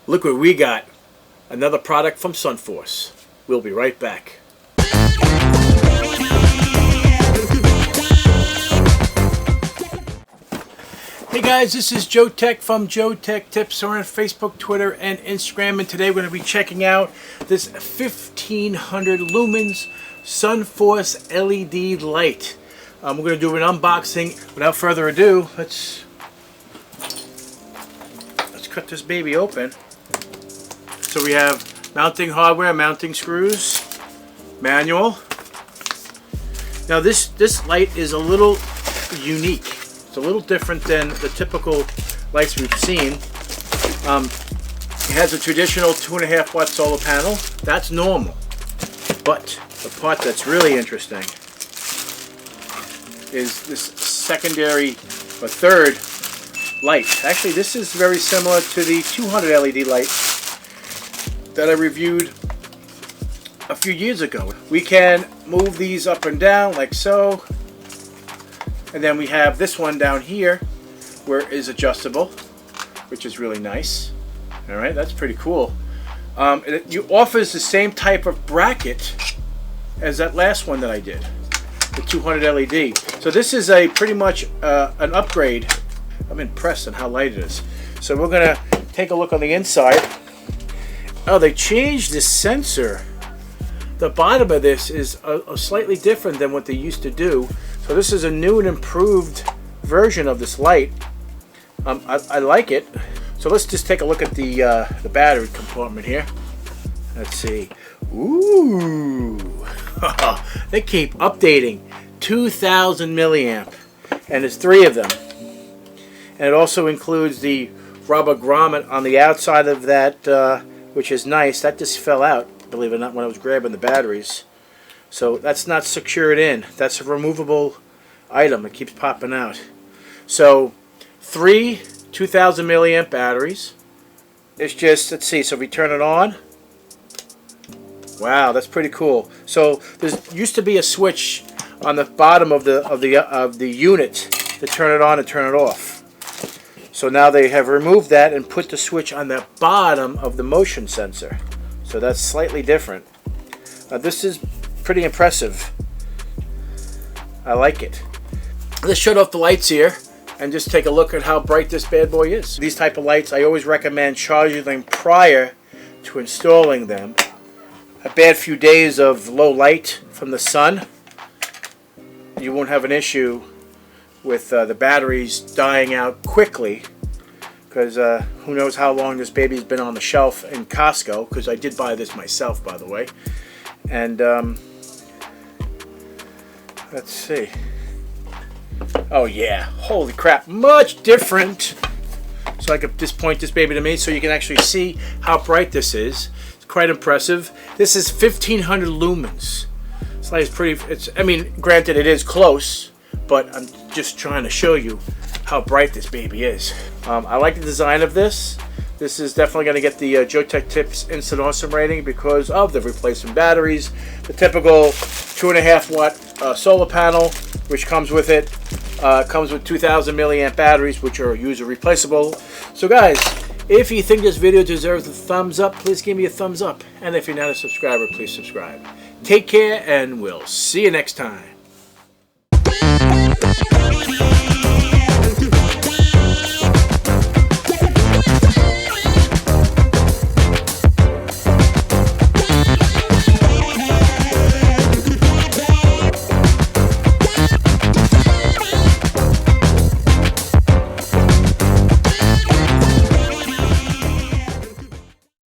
Look what we got. Another product from Sunforce. We'll be right back. Hey guys, this is Joe Tech from Joe Tech Tips. We're on Facebook, Twitter, and Instagram, and today we're going to be checking out this 1500 lumens Sunforce LED light. We're going to do an unboxing. Without further ado, let's cut this baby open. So we have mounting hardware, mounting screws, manual. Now this light is a little unique. It's a little different than the typical lights we've seen. It has a traditional 2.5 watt solar panel. That's normal. But the part that's really interesting is this secondary or third light. Actually, this is very similar to the 200 LED light that I reviewed a few years ago. We can move these up and down like so. And then we have this one down here where it is adjustable, which is really nice. All right, that's pretty cool. It offers the same type of bracket as that last one that I did, the 200 LED. So this is a pretty much an upgrade. I'm impressed on how light it is. So we're gonna take a look on the inside. Oh, they changed the sensor. The bottom of this is slightly different than what they used to do. So this is a new and improved version of this light. I like it. So let's just take a look at the battery compartment here. Let's see. Ooh, they keep updating. 2,000 milliamp, and there's 3 of them. And it also includes the rubber grommet on the outside of that, which is nice. That just fell out, believe it or not, when I was grabbing the batteries. So that's not secured in. That's a removable item. It keeps popping out. So 3 2,000 milliamp batteries. It's just, let's see, so if we turn it on. Wow, that's pretty cool. So there used to be a switch on the bottom of the unit to turn it on and turn it off. So now they have removed that and put the switch on the bottom of the motion sensor. So that's slightly different. This is pretty impressive. I like it. Let's shut off the lights here and just take a look at how bright this bad boy is. These type of lights, I always recommend charging them prior to installing them. A bad few days of low light from the sun, you won't have an issue with the batteries dying out quickly, because who knows how long this baby's been on the shelf in Costco, because I did buy this myself, by the way. And let's see. Oh yeah, holy crap, much different. So I could just point this baby to me so you can actually see how bright this is. It's quite impressive. This is 1500 lumens. This light is pretty, I mean, granted it is close, but I'm just trying to show you how bright this baby is. I like the design of this. This is definitely going to get the Joe Tech Tips Instant Awesome rating because of the replacement batteries, the typical 2.5 watt solar panel, which comes with it. Comes with 2,000 milliamp batteries, which are user replaceable. So guys, if you think this video deserves a thumbs up, please give me a thumbs up. And if you're not a subscriber, please subscribe. Take care, and we'll see you next time.